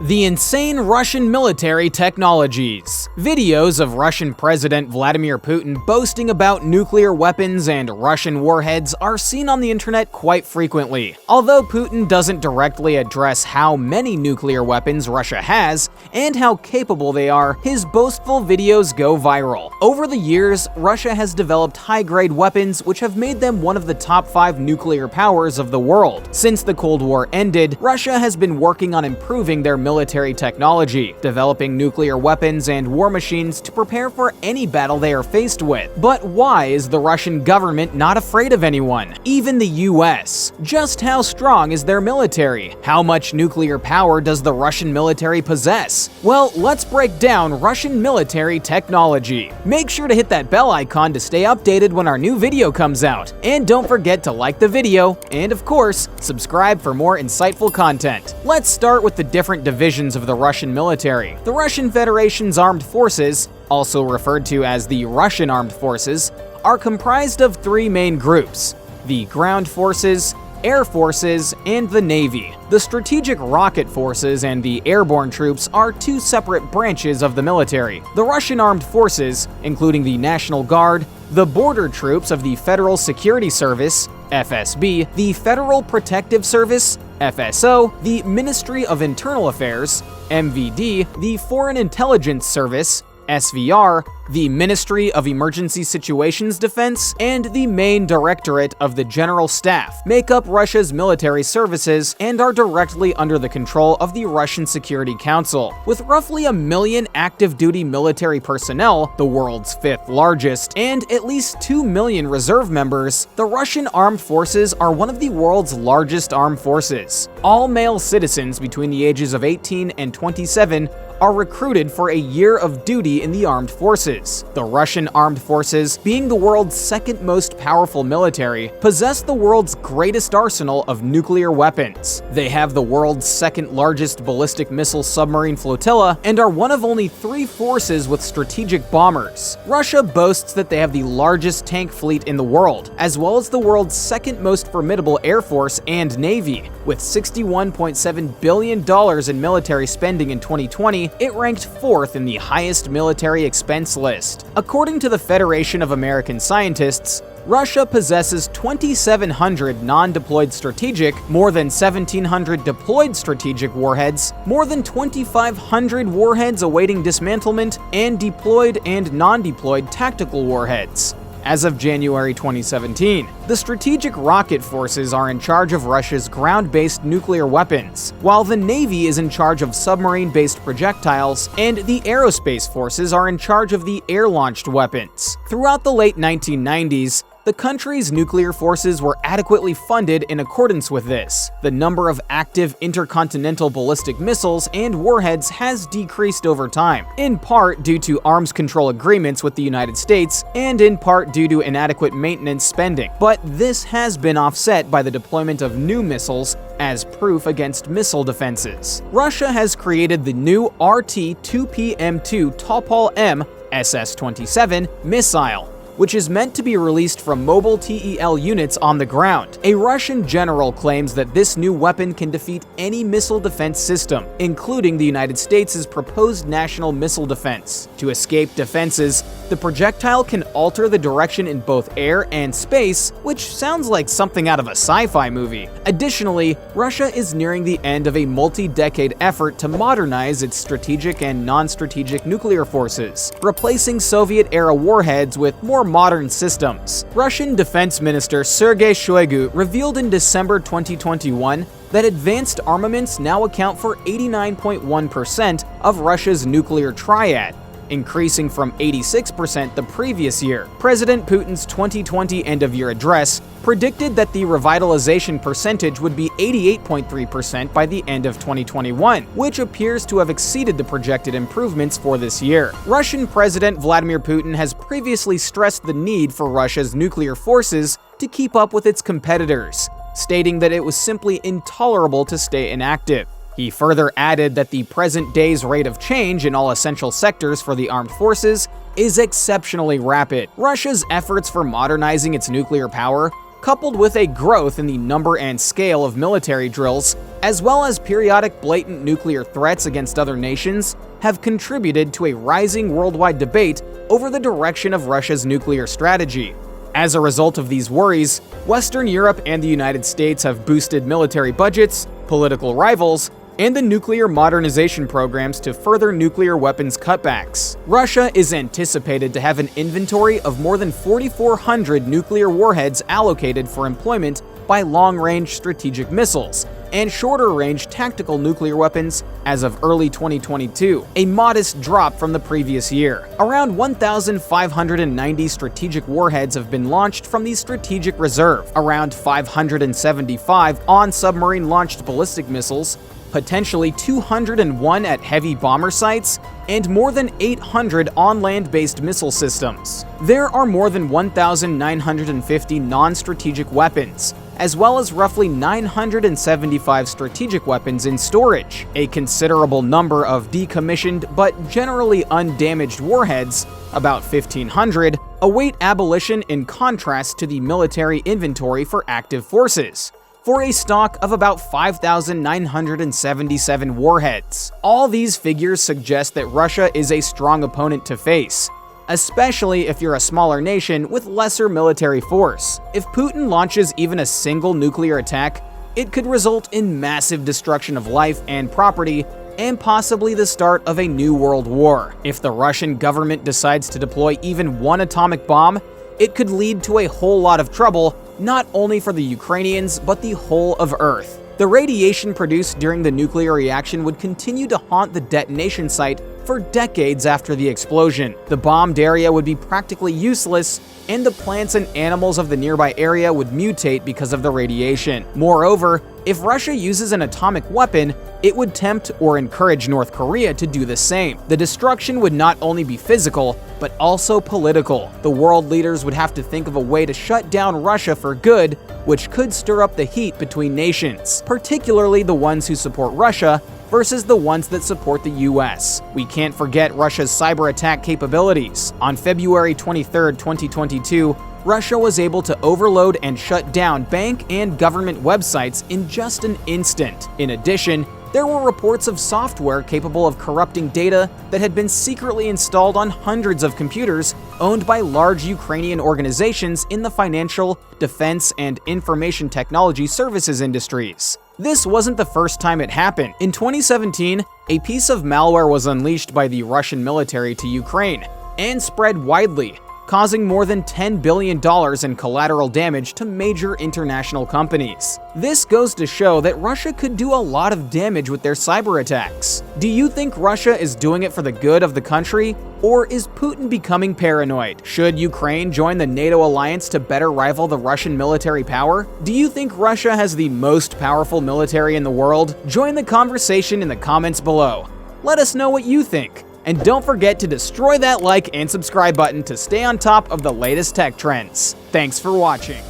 The insane Russian military technologies. Videos of Russian President Vladimir Putin boasting about nuclear weapons and Russian warheads are seen on the internet quite frequently. Although Putin doesn't directly address how many nuclear weapons Russia has and how capable they are, his boastful videos go viral. Over the years, Russia has developed high-grade weapons which have made them one of the top 5 nuclear powers of the world. Since the Cold War ended, Russia has been working on improving their military technology, developing nuclear weapons and war machines to prepare for any battle they are faced with. But why is the Russian government not afraid of anyone? Even the US. Just how strong is their military? How much nuclear power does the Russian military possess? Well, let's break down Russian military technology. Make sure to hit that bell icon to stay updated when our new video comes out. And don't forget to like the video, and of course, subscribe for more insightful content. Let's start with the different divisions of the Russian military. The Russian Federation's armed forces, also referred to as the Russian Armed Forces, are comprised of 3 main groups: the ground forces, air forces, and the Navy. The strategic rocket forces and the airborne troops are 2 separate branches of the military. The Russian armed forces, including the National Guard, the border troops of the Federal Security Service, FSB, the Federal Protective Service, FSO, the Ministry of Internal Affairs, MVD, the Foreign Intelligence Service, SVR, the Ministry of Emergency Situations Defense, and the main directorate of the General Staff make up Russia's military services and are directly under the control of the Russian Security Council. With roughly 1 million active-duty military personnel, the world's 5th largest, and at least 2 million reserve members, the Russian armed forces are one of the world's largest armed forces. All male citizens between the ages of 18 and 27 are recruited for a year of duty in the armed forces. The Russian armed forces, being the world's 2nd most powerful military, possess the world's greatest arsenal of nuclear weapons. They have the world's 2nd largest ballistic missile submarine flotilla and are one of only 3 forces with strategic bombers. Russia boasts that they have the largest tank fleet in the world, as well as the world's 2nd most formidable air force and navy. With $61.7 billion in military spending in 2020, it ranked 4th in the highest military expense list. According to the Federation of American Scientists, Russia possesses 2,700 non-deployed strategic, more than 1,700 deployed strategic warheads, more than 2,500 warheads awaiting dismantlement, and deployed and non-deployed tactical warheads. As of January 2017, the strategic rocket forces are in charge of Russia's ground-based nuclear weapons, while the Navy is in charge of submarine-based projectiles, and the aerospace forces are in charge of the air-launched weapons. Throughout the late 1990s, the country's nuclear forces were adequately funded in accordance with this. The number of active intercontinental ballistic missiles and warheads has decreased over time, in part due to arms control agreements with the United States and in part due to inadequate maintenance spending. But this has been offset by the deployment of new missiles as proof against missile defenses. Russia has created the new RT-2PM2 Topol-M SS-27 missile, which is meant to be released from mobile TEL units on the ground. A Russian general claims that this new weapon can defeat any missile defense system, including the United States' proposed national missile defense. To escape defenses, the projectile can alter the direction in both air and space, which sounds like something out of a sci-fi movie. Additionally, Russia is nearing the end of a multi-decade effort to modernize its strategic and non-strategic nuclear forces, replacing Soviet-era warheads with more modern systems. Russian Defense Minister Sergei Shoigu revealed in December 2021 that advanced armaments now account for 89.1% of Russia's nuclear triad, increasing from 86% the previous year. President Putin's 2020 end-of-year address predicted that the revitalization percentage would be 88.3% by the end of 2021, which appears to have exceeded the projected improvements for this year. Russian President Vladimir Putin has previously stressed the need for Russia's nuclear forces to keep up with its competitors, stating that it was simply intolerable to stay inactive. He further added that the present day's rate of change in all essential sectors for the armed forces is exceptionally rapid. Russia's efforts for modernizing its nuclear power coupled with a growth in the number and scale of military drills, as well as periodic blatant nuclear threats against other nations, have contributed to a rising worldwide debate over the direction of Russia's nuclear strategy. As a result of these worries, Western Europe and the United States have boosted military budgets, political rivals, and the nuclear modernization programs to further nuclear weapons cutbacks. Russia is anticipated to have an inventory of more than 4,400 nuclear warheads allocated for employment by long-range strategic missiles and shorter-range tactical nuclear weapons as of early 2022, a modest drop from the previous year. Around 1,590 strategic warheads have been launched from the strategic reserve, around 575 on-submarine-launched ballistic missiles, potentially 201 at heavy bomber sites, and more than 800 on land-based missile systems. There are more than 1,950 non-strategic weapons, as well as roughly 975 strategic weapons in storage. A considerable number of decommissioned but generally undamaged warheads, about 1,500, await abolition in contrast to the military inventory for active forces, for a stock of about 5,977 warheads. All these figures suggest that Russia is a strong opponent to face, especially if you're a smaller nation with lesser military force. If Putin launches even a single nuclear attack, it could result in massive destruction of life and property, and possibly the start of a new world war. If the Russian government decides to deploy even one atomic bomb, it could lead to a whole lot of trouble, not only for the Ukrainians, but the whole of Earth. The radiation produced during the nuclear reaction would continue to haunt the detonation site for decades after the explosion. The bombed area would be practically useless, and the plants and animals of the nearby area would mutate because of the radiation. Moreover, if Russia uses an atomic weapon, it would tempt or encourage North Korea to do the same. The destruction would not only be physical, but also political. The world leaders would have to think of a way to shut down Russia for good, which could stir up the heat between nations, particularly the ones who support Russia versus the ones that support the US. We can't forget Russia's cyber attack capabilities. On February 23, 2022, Russia was able to overload and shut down bank and government websites in just an instant. In addition, there were reports of software capable of corrupting data that had been secretly installed on hundreds of computers owned by large Ukrainian organizations in the financial, defense, and information technology services industries. This wasn't the first time it happened. In 2017, a piece of malware was unleashed by the Russian military to Ukraine and spread widely, causing more than $10 billion in collateral damage to major international companies. This goes to show that Russia could do a lot of damage with their cyber attacks. Do you think Russia is doing it for the good of the country, or is Putin becoming paranoid? Should Ukraine join the NATO alliance to better rival the Russian military power? Do you think Russia has the most powerful military in the world? Join the conversation in the comments below. Let us know what you think. And don't forget to destroy that like and subscribe button to stay on top of the latest tech trends. Thanks for watching.